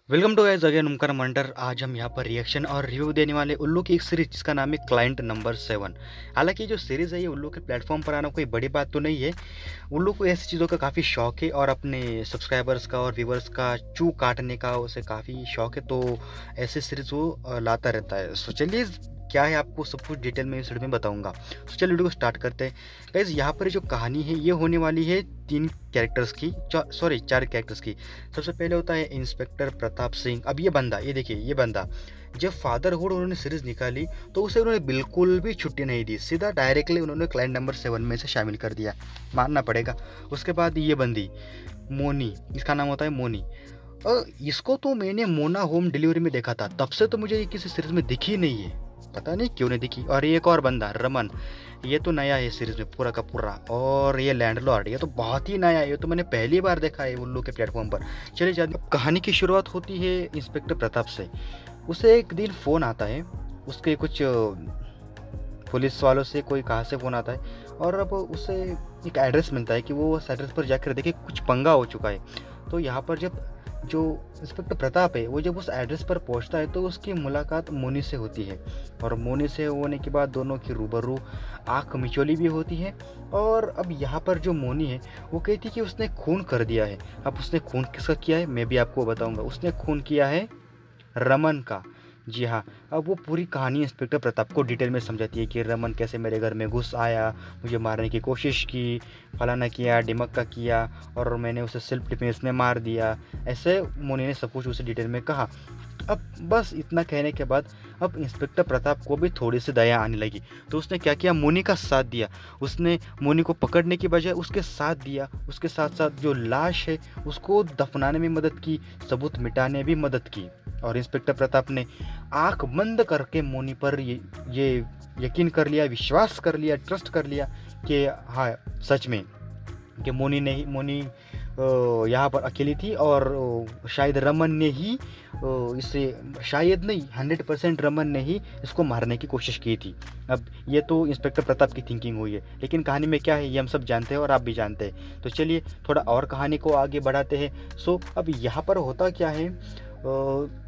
Welcome to guys again Omkar Mandar. आज हम यहाँ पर रिएक्शन और रिव्यू देने वाले उल्लू की एक सीरीज जिसका नाम है क्लाइंट नंबर 7। हालांकि जो सीरीज़ है ये उल्लू के प्लेटफॉर्म पर आना कोई बड़ी बात तो नहीं है। उल्लू को ऐसी चीज़ों का काफ़ी शौक है और अपने सब्सक्राइबर्स का और व्यूवर्स का चू काटने का उसे काफ़ी शौक है, तो ऐसे सीरीज़ वो लाता रहता है। सो चलिए क्या है आपको सब कुछ डिटेल में इस वीडियो में बताऊंगा। तो चलिए वीडियो को स्टार्ट करते हैं। गाइस यहाँ पर जो कहानी है ये होने वाली है 3 कैरेक्टर्स की, 4 कैरेक्टर्स की। सबसे पहले होता है इंस्पेक्टर प्रताप सिंह। अब ये बंदा, ये देखिए ये बंदा, जब फादरहुड उन्होंने सीरीज निकाली तो उसे उन्होंने बिल्कुल भी छुट्टी नहीं दी, सीधा डायरेक्टली उन्होंने क्लाइंट नंबर 7 में से शामिल कर दिया, मानना पड़ेगा। उसके बाद ये बंदी मोनी, इसका नाम होता है मोनी। इसको तो मैंने मोना होम डिलीवरी में देखा था, तब से तो मुझे ये किसी सीरीज में दिखी नहीं है, पता नहीं क्यों नहीं दिखी। और एक और बंदा रमन, ये तो नया है सीरीज में पूरा का पूरा। और ये लैंडलॉर्ड, ये तो बहुत ही नया है, ये तो मैंने पहली बार देखा है उल्लू के प्लेटफॉर्म पर। चलिए जाते, कहानी की शुरुआत होती है इंस्पेक्टर प्रताप से। उसे एक दिन फ़ोन आता है, उसके कुछ पुलिस वालों से, कोई कहाँ से फ़ोन आता है, और अब उसे एक एड्रेस मिलता है कि वो उस एड्रेस पर जाकर देखे कुछ पंगा हो चुका है। तो यहाँ पर जब जो इंस्पेक्टर प्रताप है वो जब उस एड्रेस पर पहुंचता है तो उसकी मुलाकात मोनी से होती है, और मोनी से होने के बाद दोनों की रूबरू आँख मिचौली भी होती है। और अब यहाँ पर जो मोनी है वो कहती है कि उसने खून कर दिया है। अब उसने खून किसका किया है मैं भी आपको बताऊंगा। उसने खून किया है रमन का। जी हाँ, अब वो पूरी कहानी इंस्पेक्टर प्रताप को डिटेल में समझाती है कि रमन कैसे मेरे घर में घुस आया, मुझे मारने की कोशिश की, फलाना किया डिमक्का किया, और मैंने उसे सेल्फ डिफेंस में मार दिया। ऐसे मोनी ने सब कुछ उसे डिटेल में कहा। अब बस इतना कहने के बाद अब इंस्पेक्टर प्रताप को भी थोड़ी सी दया आने लगी, तो उसने क्या किया, मोनी का साथ दिया। उसने मोनी को पकड़ने की बजाय उसके साथ दिया, उसके साथ साथ जो लाश है उसको दफनाने में मदद की, सबूत मिटाने भी मदद की। और इंस्पेक्टर प्रताप ने आंख बंद करके मोनी पर ये यकीन कर लिया, विश्वास कर लिया, ट्रस्ट कर लिया कि हाँ सच में कि मोनी यहाँ पर अकेली थी, और शायद रमन ने ही इसे, शायद नहीं 100% रमन ने ही इसको मारने की कोशिश की थी। अब ये तो इंस्पेक्टर प्रताप की थिंकिंग हुई है, लेकिन कहानी में क्या है ये हम सब जानते हैं और आप भी जानते हैं। तो चलिए थोड़ा और कहानी को आगे बढ़ाते हैं। सो अब यहाँ पर होता क्या है,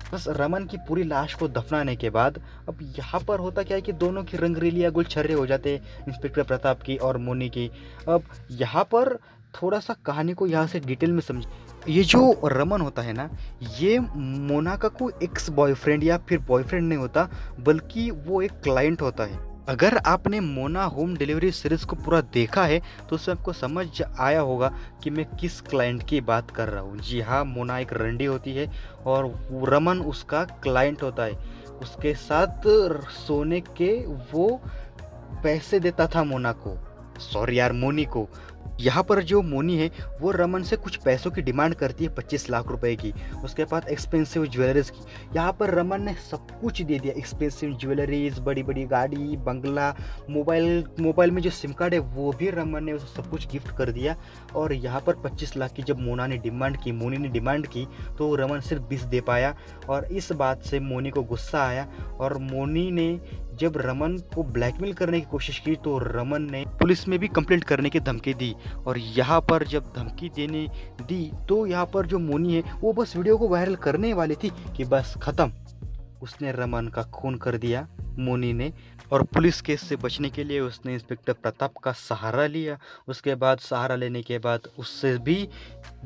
बस रमन की पूरी लाश को दफनाने के बाद अब यहाँ पर होता क्या है कि दोनों की रंगरेलियाँ गुलछर्रे हो जाते हैं, इंस्पेक्टर प्रताप की और मोनी की। अब यहाँ पर थोड़ा सा कहानी को यहाँ से डिटेल में समझ। ये जो रमन होता है ना, ये मोना का कोई एक्स बॉयफ्रेंड या फिर बॉयफ्रेंड नहीं होता, बल्कि वो एक क्लाइंट होता है। अगर आपने मोना होम डिलीवरी सीरीज को पूरा देखा है तो उसमें आपको समझ आया होगा कि मैं किस क्लाइंट की बात कर रहा हूँ। जी हाँ, मोना एक रंडी होती है और रमन उसका क्लाइंट होता है। उसके साथ सोने के वो पैसे देता था मोना को, सॉरी यार मोनी को। यहाँ पर जो मोनी है वो रमन से कुछ पैसों की डिमांड करती है, 25 लाख रुपए की, उसके बाद एक्सपेंसिव ज्वेलरीज की। यहाँ पर रमन ने सब कुछ दे दिया, एक्सपेंसिव ज्वेलरीज, बड़ी बड़ी गाड़ी, बंगला, मोबाइल में जो सिम कार्ड है वो भी रमन ने उसे सब कुछ गिफ्ट कर दिया। और यहाँ पर 25 लाख की जब मोनी ने डिमांड की तो रमन सिर्फ 20 दे पाया, और इस बात से मोनी को गुस्सा आया। और मोनी ने जब रमन को ब्लैकमेल करने की कोशिश की तो रमन ने पुलिस में भी कंप्लेंट करने की धमकी दी। और यहाँ पर जब धमकी देने दी तो यहाँ पर जो मोनी है वो बस वीडियो को वायरल करने वाली थी कि बस खत्म, उसने रमन का खून कर दिया मोनी ने। और पुलिस केस से बचने के लिए उसने इंस्पेक्टर प्रताप का सहारा लिया। उसके बाद सहारा लेने के बाद उससे भी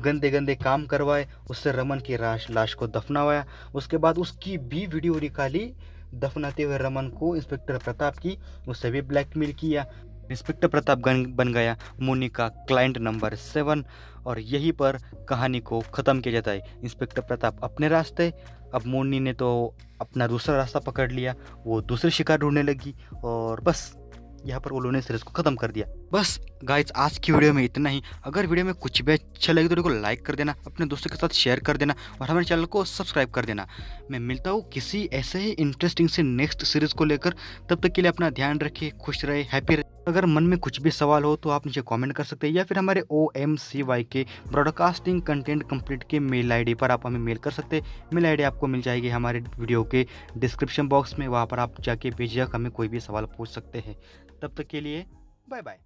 गंदे गंदे काम करवाए, उससे रमन की लाश को दफनावाया। उसके बाद उसकी भी वीडियो निकाली दफनाते हुए रमन को इंस्पेक्टर प्रताप की, उससे भी ब्लैकमेल किया। इंस्पेक्टर प्रताप बन गया मोनी का क्लाइंट नंबर 7, और यहीं पर कहानी को ख़त्म किया जाता है। इंस्पेक्टर प्रताप अपने रास्ते, अब मोनी ने तो अपना दूसरा रास्ता पकड़ लिया, वो दूसरे शिकार ढूंढने लगी, और बस यहाँ पर उन्होंने सीरीज को ख़त्म कर दिया। बस गाइज आज की वीडियो में इतना ही। अगर वीडियो में कुछ भी अच्छा लगे तो वीडियो को लाइक कर देना, अपने दोस्तों के साथ शेयर कर देना, और हमारे चैनल को सब्सक्राइब कर देना। मैं मिलता हूँ किसी ऐसे ही इंटरेस्टिंग से नेक्स्ट सीरीज को लेकर। तब तक के लिए अपना ध्यान रखिए, खुश रहे, हैप्पी रहे। अगर मन में कुछ भी सवाल हो तो आप नीचे कमेंट कर सकते हैं, या फिर हमारे OMCY के ब्रॉडकास्टिंग कंटेंट कंप्लीट के मेल ID पर आप हमें मेल कर सकते हैं। मेल ID आपको मिल जाएगी हमारे वीडियो के डिस्क्रिप्शन बॉक्स में, वहाँ पर आप जाके बेझिझक हमें कोई भी सवाल पूछ सकते हैं। तब तक के लिए बाय बाय।